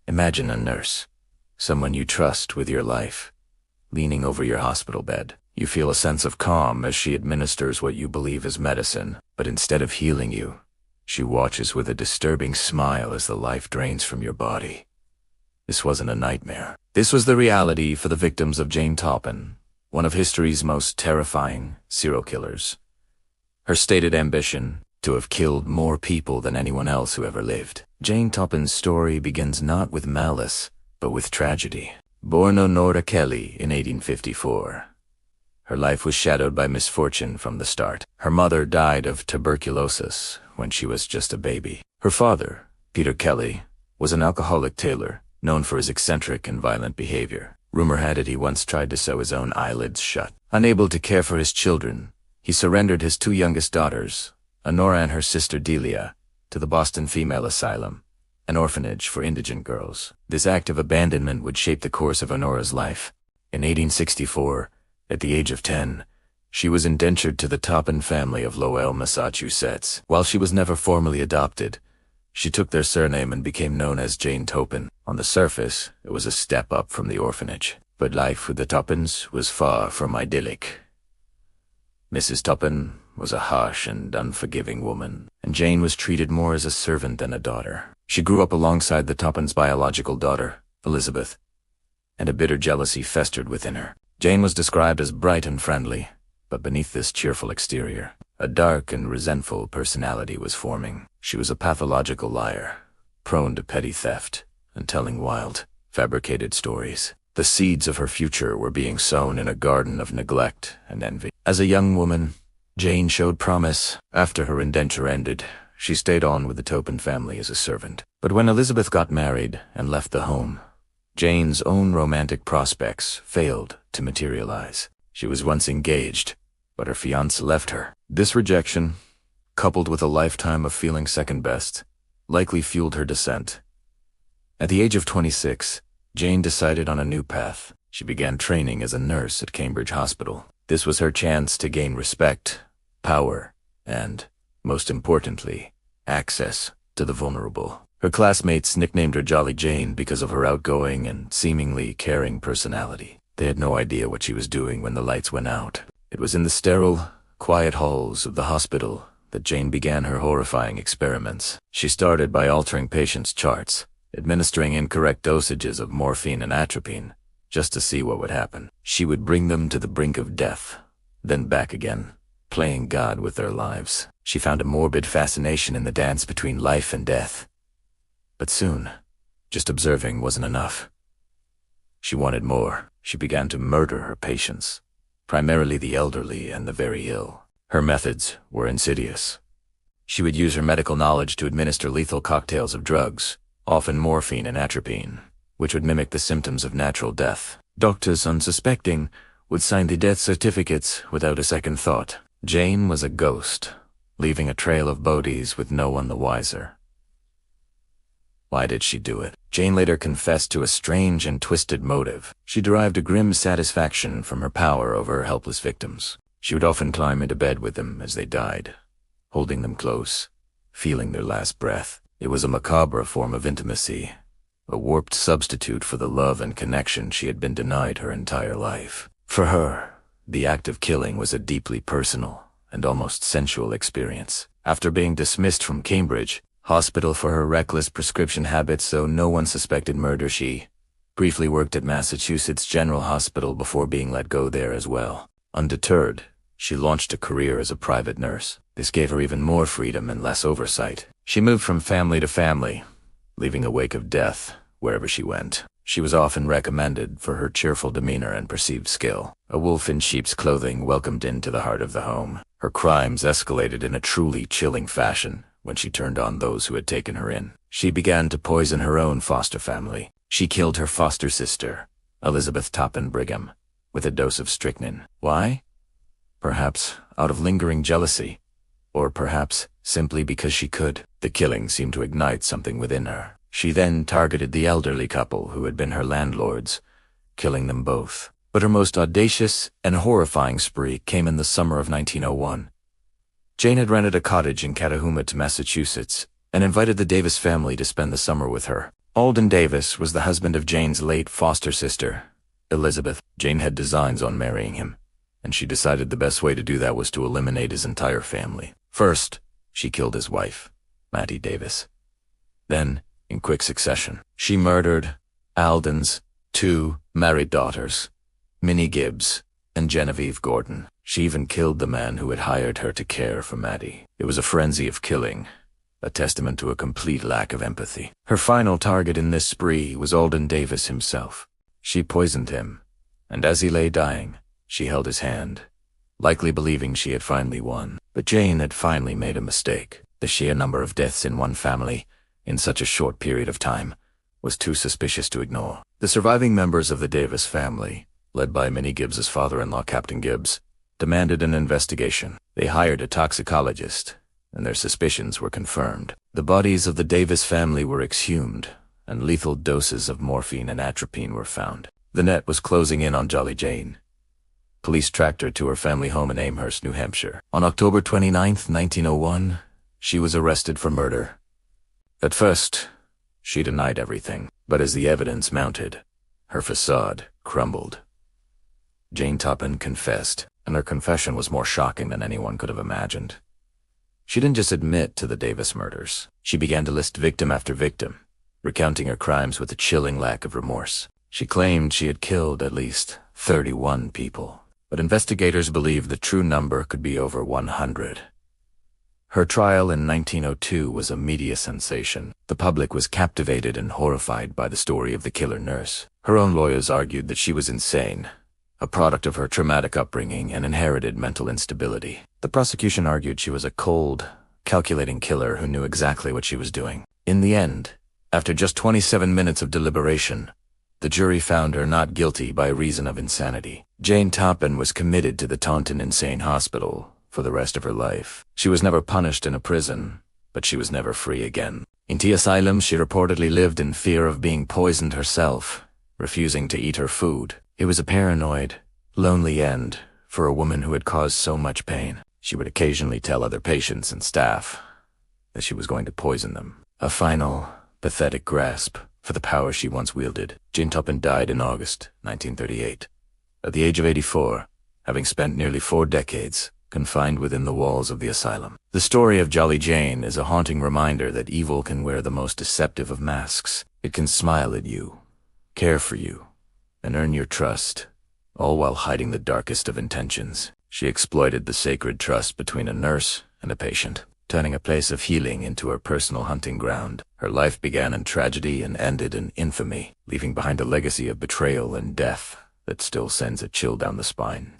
Imagine a nurse, someone you trust with your life, leaning over your hospital bed. You feel a sense of calm as she administers what you believe is medicine, but instead of healing you, she watches with a disturbing smile as the life drains from your body. This wasn't a nightmare. This was the reality for the victims of Jane Toppan, one of history's most terrifying serial killers. Her stated ambition: to have killed more people than anyone else who ever lived. Jane Toppan's story begins not with malice, but with tragedy. Born Honora Kelly in 1854. Her life was shadowed by misfortune from the start. Her mother died of tuberculosis when she was just a baby. Her father, Peter Kelly, was an alcoholic tailor, known for his eccentric and violent behavior. Rumor had it he once tried to sew his own eyelids shut. Unable to care for his children, he surrendered his two youngest daughters, Honora and her sister Delia, to the Boston Female Asylum, an orphanage for indigent girls. This act of abandonment would shape the course of Honora's life. In 1864, at the age of 10, she was indentured to the Toppan family of Lowell, Massachusetts. While she was never formally adopted, she took their surname and became known as Jane Toppan. On the surface, it was a step up from the orphanage, but life with the Toppans was far from idyllic. Mrs. Toppan was a harsh and unforgiving woman, and Jane was treated more as a servant than a daughter. She grew up alongside the Toppans' biological daughter, Elizabeth, and a bitter jealousy festered within her. Jane was described as bright and friendly, but beneath this cheerful exterior, a dark and resentful personality was forming. She was a pathological liar, prone to petty theft, and telling wild, fabricated stories. The seeds of her future were being sown in a garden of neglect and envy. As a young woman, Jane showed promise. After her indenture ended, she stayed on with the Toppan family as a servant. But when Elizabeth got married and left the home, Jane's own romantic prospects failed to materialize. She was once engaged, but her fiancé left her. This rejection, coupled with a lifetime of feeling second best, likely fueled her descent. At the age of 26, Jane decided on a new path. She began training as a nurse at Cambridge Hospital. This was her chance to gain respect, power, and, most importantly, access to the vulnerable. Her classmates nicknamed her Jolly Jane because of her outgoing and seemingly caring personality. They had no idea what she was doing when the lights went out. It was in the sterile, quiet halls of the hospital that Jane began her horrifying experiments. She started by altering patients' charts, administering incorrect dosages of morphine and atropine, just to see what would happen. She would bring them to the brink of death, then back again, playing God with their lives. She found a morbid fascination in the dance between life and death. But soon, just observing wasn't enough. She wanted more. She began to murder her patients, primarily the elderly and the very ill. Her methods were insidious. She would use her medical knowledge to administer lethal cocktails of drugs, often morphine and atropine, which would mimic the symptoms of natural death. Doctors, unsuspecting, would sign the death certificates without a second thought. Jane was a ghost, leaving a trail of bodies with no one the wiser. Why did she do it? Jane later confessed to a strange and twisted motive. She derived a grim satisfaction from her power over her helpless victims. She would often climb into bed with them as they died, holding them close, feeling their last breath. It was a macabre form of intimacy, a warped substitute for the love and connection she had been denied her entire life. For her, the act of killing was a deeply personal and almost sensual experience. After being dismissed from Cambridge Hospital for her reckless prescription habits so no one suspected murder, she briefly worked at Massachusetts General Hospital before being let go there as well. Undeterred, she launched a career as a private nurse. This gave her even more freedom and less oversight. She moved from family to family, leaving a wake of death wherever she went. She was often recommended for her cheerful demeanor and perceived skill. A wolf in sheep's clothing welcomed into the heart of the home. Her crimes escalated in a truly chilling fashion when she turned on those who had taken her in. She began to poison her own foster family. She killed her foster sister, Elizabeth Toppan Brigham, with a dose of strychnine. Why? Perhaps out of lingering jealousy, or perhaps simply because she could. The killing seemed to ignite something within her. She then targeted the elderly couple who had been her landlords, killing them both. But her most audacious and horrifying spree came in the summer of 1901. Jane had rented a cottage in Catahoomit, Massachusetts, and invited the Davis family to spend the summer with her. Alden Davis was the husband of Jane's late foster sister, Elizabeth. Jane had designs on marrying him, and she decided the best way to do that was to eliminate his entire family. First, she killed his wife, Mattie Davis. Then, in quick succession, she murdered Alden's 2 married daughters, Minnie Gibbs and Genevieve Gordon. She even killed the man who had hired her to care for Mattie. It was a frenzy of killing, a testament to a complete lack of empathy. Her final target in this spree was Alden Davis himself. She poisoned him, and as he lay dying, she held his hand, likely believing she had finally won. But Jane had finally made a mistake. The sheer number of deaths in one family, in such a short period of time, was too suspicious to ignore. The surviving members of the Davis family, led by Minnie Gibbs's father-in-law, Captain Gibbs, demanded an investigation. They hired a toxicologist, and their suspicions were confirmed. The bodies of the Davis family were exhumed, and lethal doses of morphine and atropine were found. The net was closing in on Jolly Jane. Police tracked her to her family home in Amherst, New Hampshire. On October 29, 1901, she was arrested for murder. At first, she denied everything, but as the evidence mounted, her facade crumbled. Jane Toppan confessed, and her confession was more shocking than anyone could have imagined. She didn't just admit to the Davis murders. She began to list victim after victim, recounting her crimes with a chilling lack of remorse. She claimed she had killed at least 31 people, but investigators believed the true number could be over 100. Her trial in 1902 was a media sensation. The public was captivated and horrified by the story of the killer nurse. Her own lawyers argued that she was insane, a product of her traumatic upbringing and inherited mental instability. The prosecution argued she was a cold, calculating killer who knew exactly what she was doing. In the end, after just 27 minutes of deliberation, the jury found her not guilty by reason of insanity. Jane Toppan was committed to the Taunton Insane Hospital for the rest of her life. She was never punished in a prison, but she was never free again. In the asylum, she reportedly lived in fear of being poisoned herself, refusing to eat her food. It was a paranoid, lonely end for a woman who had caused so much pain. She would occasionally tell other patients and staff that she was going to poison them. A final, pathetic grasp for the power she once wielded. Jane Toppan died in August 1938, at the age of 84, having spent nearly 4 decades confined within the walls of the asylum. The story of Jolly Jane is a haunting reminder that evil can wear the most deceptive of masks. It can smile at you, care for you, and earn your trust, all while hiding the darkest of intentions. She exploited the sacred trust between a nurse and a patient, turning a place of healing into her personal hunting ground. Her life began in tragedy and ended in infamy, leaving behind a legacy of betrayal and death that still sends a chill down the spine.